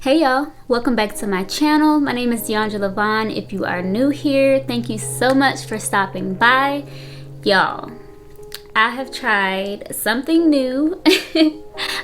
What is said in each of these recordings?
Hey y'all, welcome back to my channel. My name is Deandra Lavon. If you are new here, thank you so much for stopping by. Y'all, I have tried something new.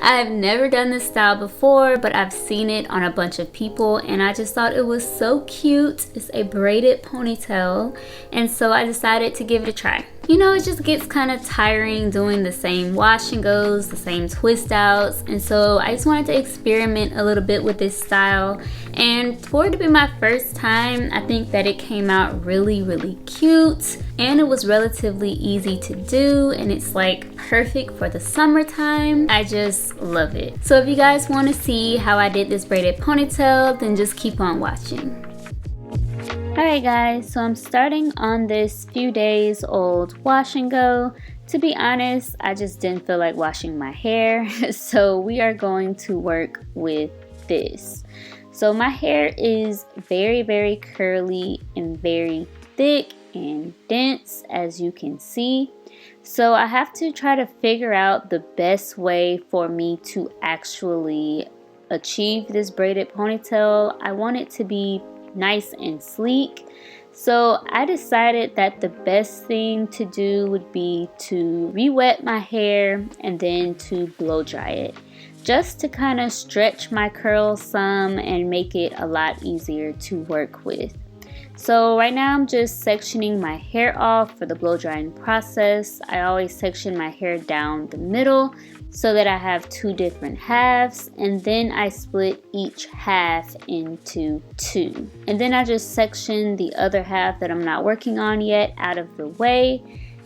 I have never done this style before, but I've seen it on a bunch of people and I just thought it was so cute. It's a braided ponytail, and so I decided to give it a try. You know, it just gets kind of tiring doing the same wash and goes, the same twist outs, and so I just wanted to experiment a little bit with this style. And for it to be my first time, I think that it came out really cute, and it was relatively easy to do, and it's like perfect for the summertime. I just love it. So if you guys want to see how I did this braided ponytail, then just keep on watching. Alright guys, so I'm starting on this few days old wash and go. To be honest, I just didn't feel like washing my hair, so we are going to work with this. So my hair is very curly and very thick and dense, as you can see. So I have to try to figure out the best way for me to actually achieve this braided ponytail. I want it to be nice and sleek, so I decided that the best thing to do would be to re-wet my hair and then to blow dry it, just to kind of stretch my curls some and make it a lot easier to work with. So right now I'm just sectioning my hair off for the blow drying process. I always section my hair down the middle so that I have two different halves, and then I split each half into two. And then I just section the other half that I'm not working on yet out of the way.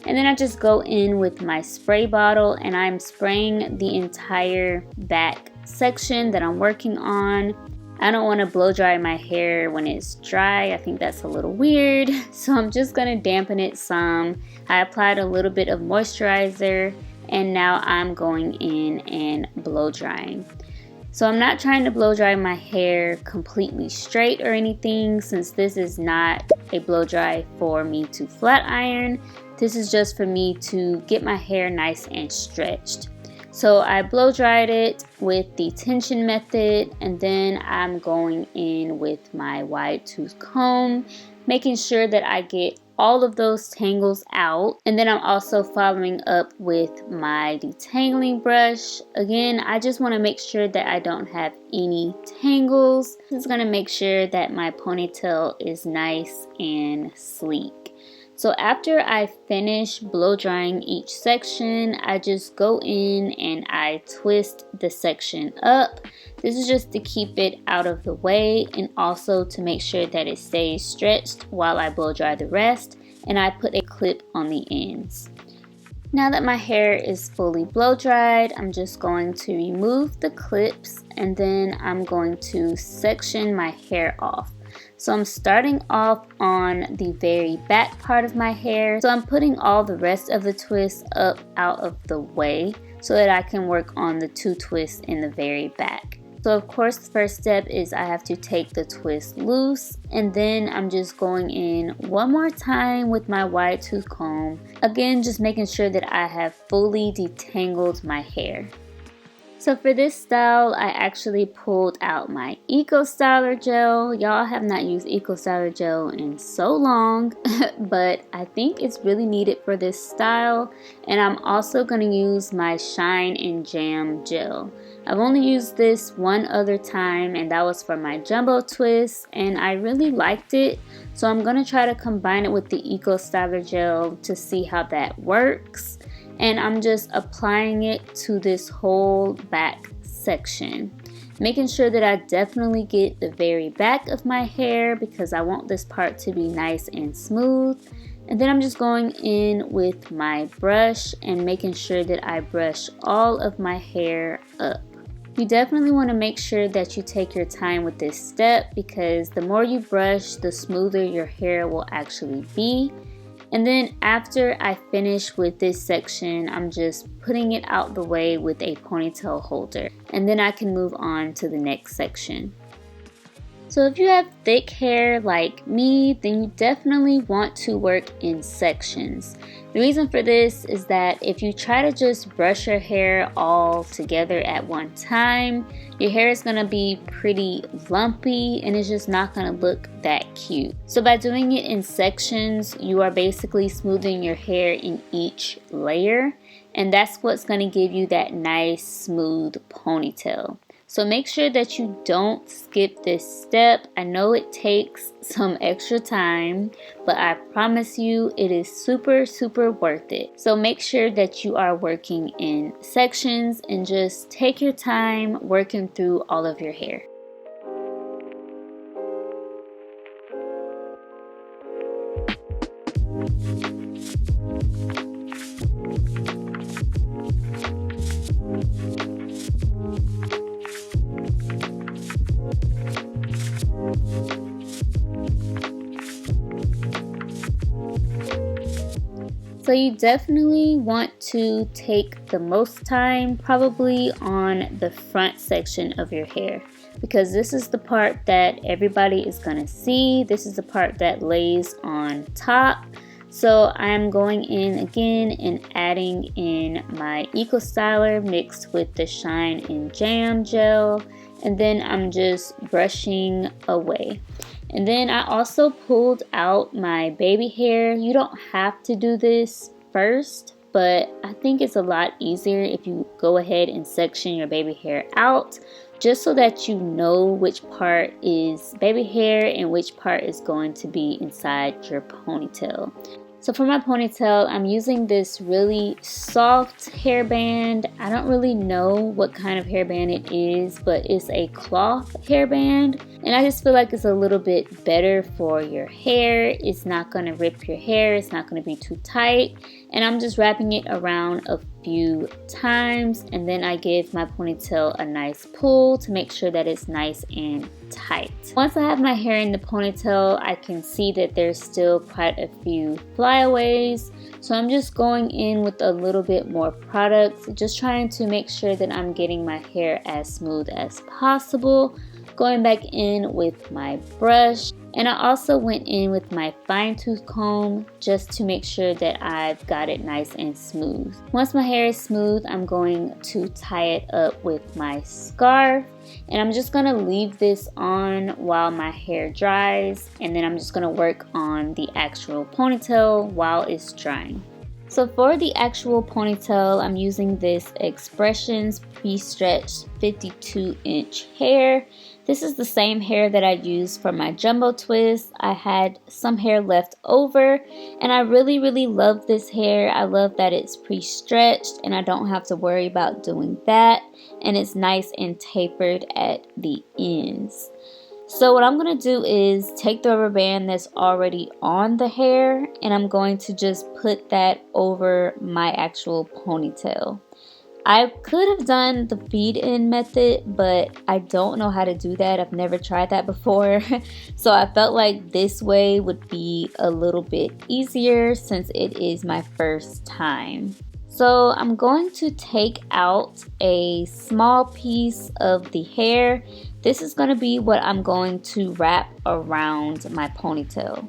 And then I just go in with my spray bottle and I'm spraying the entire back section that I'm working on. I don't want to blow dry my hair when it's dry. I think that's a little weird. So I'm just going to dampen it some. I applied a little bit of moisturizer and now I'm going in and blow drying. So I'm not trying to blow dry my hair completely straight or anything, since this is not a blow dry for me to flat iron. This is just for me to get my hair nice and stretched. So I blow dried it with the tension method, and then I'm going in with my wide tooth comb, making sure that I get all of those tangles out. And then I'm also following up with my detangling brush. Again, I just want to make sure that I don't have any tangles. This is going to make sure that my ponytail is nice and sleek. So after I finish blow drying each section, I just go in and I twist the section up. This is just to keep it out of the way and also to make sure that it stays stretched while I blow dry the rest, and I put a clip on the ends. Now that my hair is fully blow dried, I'm just going to remove the clips and then I'm going to section my hair off. So I'm starting off on the very back part of my hair. So I'm putting all the rest of the twists up out of the way so that I can work on the two twists in the very back. So of course the first step is I have to take the twist loose, and then I'm just going in one more time with my wide tooth comb. Again, just making sure that I have fully detangled my hair. So for this style, I actually pulled out my Eco Styler gel. Y'all have not used Eco Styler gel in so long, but I think it's really needed for this style. And I'm also going to use my Shine and Jam gel. I've only used this one other time, and that was for my jumbo twist, and I really liked it. So I'm going to try to combine it with the Eco Styler gel to see how that works. And I'm just applying it to this whole back section, making sure that I definitely get the very back of my hair because I want this part to be nice and smooth. And then I'm just going in with my brush and making sure that I brush all of my hair up. You definitely want to make sure that you take your time with this step, because the more you brush, the smoother your hair will actually be. And then after I finish with this section, I'm just putting it out the way with a ponytail holder. And then I can move on to the next section. So if you have thick hair like me, then you definitely want to work in sections. The reason for this is that if you try to just brush your hair all together at one time, your hair is going to be pretty lumpy and it's just not going to look that cute. So by doing it in sections, you are basically smoothing your hair in each layer, and that's what's going to give you that nice smooth ponytail. So make sure that you don't skip this step. I know it takes some extra time, but I promise you it is super worth it. So make sure that you are working in sections and just take your time working through all of your hair. So you definitely want to take the most time probably on the front section of your hair, because this is the part that everybody is going to see. This is the part that lays on top. So I'm going in again and adding in my Eco Styler mixed with the Shine and Jam gel, and then I'm just brushing away. And then I also pulled out my baby hair. You don't have to do this first, but I think it's a lot easier if you go ahead and section your baby hair out, just so that you know which part is baby hair and which part is going to be inside your ponytail. So for my ponytail, I'm using this really soft hairband. I don't really know what kind of hairband it is, but it's a cloth hairband. And I just feel like it's a little bit better for your hair. It's not going to rip your hair. It's not going to be too tight. And I'm just wrapping it around a few times. And then I give my ponytail a nice pull to make sure that it's nice and tight. Once I have my hair in the ponytail, I can see that there's still quite a few flyaways. So I'm just going in with a little bit more product, just trying to make sure that I'm getting my hair as smooth as possible. Going back in with my brush, and I also went in with my fine tooth comb just to make sure that I've got it nice and smooth. Once my hair is smooth, I'm going to tie it up with my scarf, and I'm just going to leave this on while my hair dries, and then I'm just going to work on the actual ponytail while it's drying. So for the actual ponytail, I'm using this Expressions Pre Stretched 52-inch hair. This is the same hair that I used for my jumbo twist. I had some hair left over, and I really love this hair. I love that it's pre-stretched and I don't have to worry about doing that, and it's nice and tapered at the ends. So what I'm going to do is take the rubber band that's already on the hair, and I'm going to just put that over my actual ponytail. I could have done the feed-in method, but I don't know how to do that. I've never tried that before. So I felt like this way would be a little bit easier since it is my first time. So I'm going to take out a small piece of the hair. This is going to be what I'm going to wrap around my ponytail.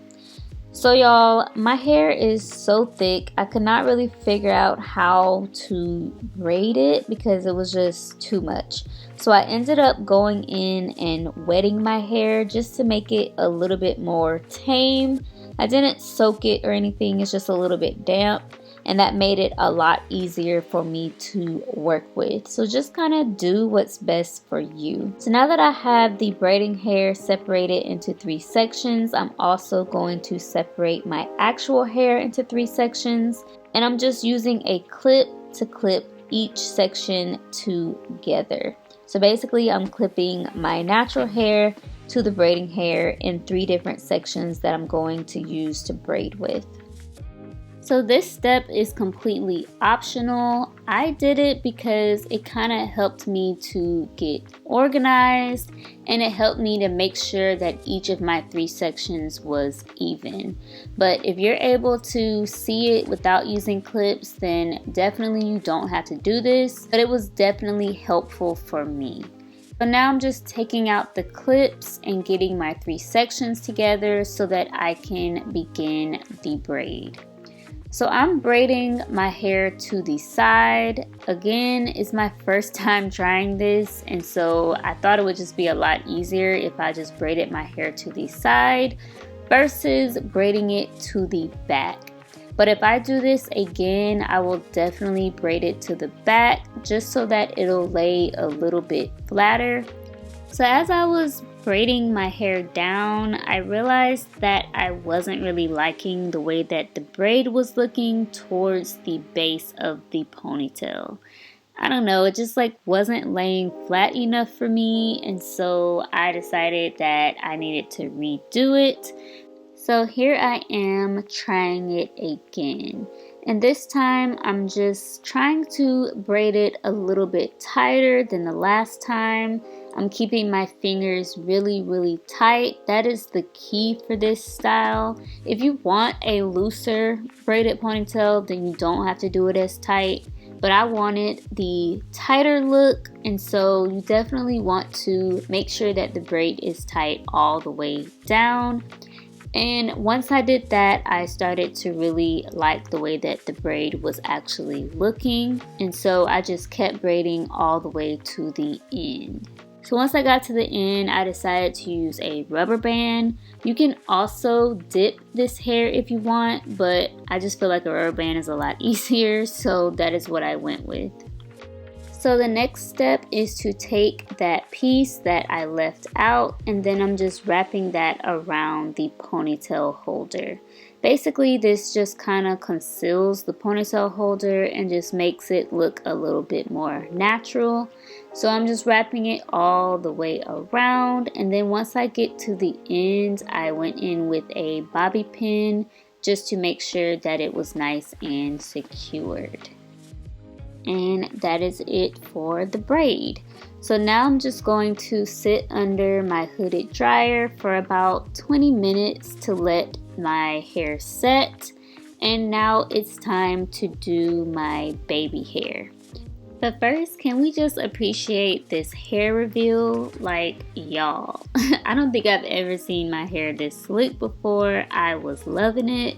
So y'all, my hair is so thick, I could not really figure out how to braid it because it was just too much. So I ended up going in and wetting my hair just to make it a little bit more tame. I didn't soak it or anything, it's just a little bit damp, and that made it a lot easier for me to work with. So just kind of do what's best for you. So now that I have the braiding hair separated into 3 sections, I'm also going to separate my actual hair into 3 sections, and I'm just using a clip to clip each section together. So basically I'm clipping my natural hair to the braiding hair in 3 different sections that I'm going to use to braid with. So this step is completely optional. I did it because it kind of helped me to get organized, and it helped me to make sure that each of my 3 sections was even. But if you're able to see it without using clips, then definitely you don't have to do this, but it was definitely helpful for me. So now I'm just taking out the clips and getting my 3 sections together so that I can begin the braid. So I'm braiding my hair to the side. Again, it's my first time trying this, and so I thought it would just be a lot easier if I just braided my hair to the side versus braiding it to the back. But if I do this again, I will definitely braid it to the back just so that it'll lay a little bit flatter. So as I was braiding my hair down, I realized that I wasn't really liking the way that the braid was looking towards the base of the ponytail. I don't know, it just like wasn't laying flat enough for me, and so I decided that I needed to redo it. So here I am trying it again, and this time I'm just trying to braid it a little bit tighter than the last time. I'm keeping my fingers really tight. That is the key for this style. If you want a looser braided ponytail, then you don't have to do it as tight. But I wanted the tighter look, and so you definitely want to make sure that the braid is tight all the way down. And once I did that, I started to really like the way that the braid was actually looking. And so I just kept braiding all the way to the end. So once I got to the end, I decided to use a rubber band. You can also dip this hair if you want, but I just feel like a rubber band is a lot easier, so that is what I went with. So the next step is to take that piece that I left out, and then I'm just wrapping that around the ponytail holder. Basically, this just kind of conceals the ponytail holder and just makes it look a little bit more natural. So I'm just wrapping it all the way around, and then once I get to the end, I went in with a bobby pin just to make sure that it was nice and secured. And that is it for the braid. So now I'm just going to sit under my hooded dryer for about 20 minutes to let my hair set. And now it's time to do my baby hair. But first, can we just appreciate this hair reveal? Like, y'all, I don't think I've ever seen my hair this slick before. I was loving it.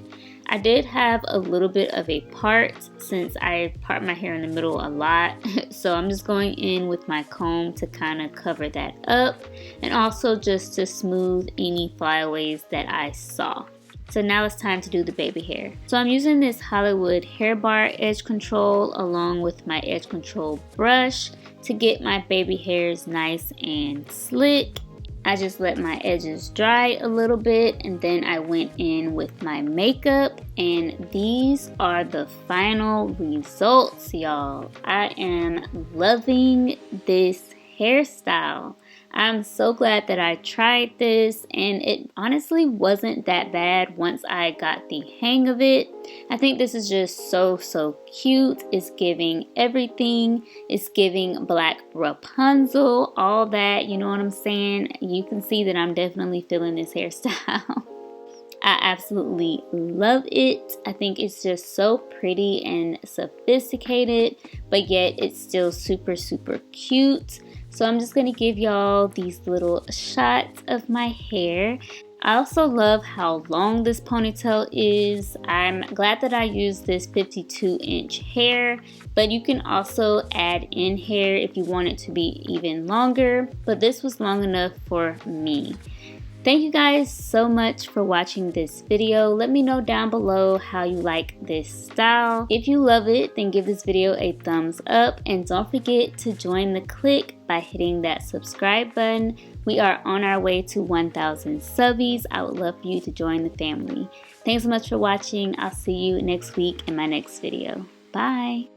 I did have a little bit of a part since I part my hair in the middle a lot. So I'm just going in with my comb to kind of cover that up, and also just to smooth any flyaways that I saw. So now it's time to do the baby hair. So I'm using this Hollywood hair bar edge control along with my edge control brush to get my baby hairs nice and slick. I just let my edges dry a little bit, and then I went in with my makeup, and these are the final results, y'all. I am loving this hairstyle. I'm so glad that I tried this, and it honestly wasn't that bad once I got the hang of it. I think this is just so cute. It's giving everything. It's giving Black Rapunzel, all that, you know what I'm saying? You can see that I'm definitely feeling this hairstyle. I absolutely love it. I think it's just so pretty and sophisticated, but yet it's still super cute. So I'm just going to give y'all these little shots of my hair. I also love how long this ponytail is. I'm glad that I used this 52-inch hair, but you can also add in hair if you want it to be even longer, but this was long enough for me. Thank you guys so much for watching this video. Let me know down below how you like this style. If you love it, then give this video a thumbs up, and don't forget to join the clique by hitting that subscribe button. We are on our way to 1,000 subbies. I would love for you to join the family. Thanks so much for watching. I'll see you next week in my next video. Bye.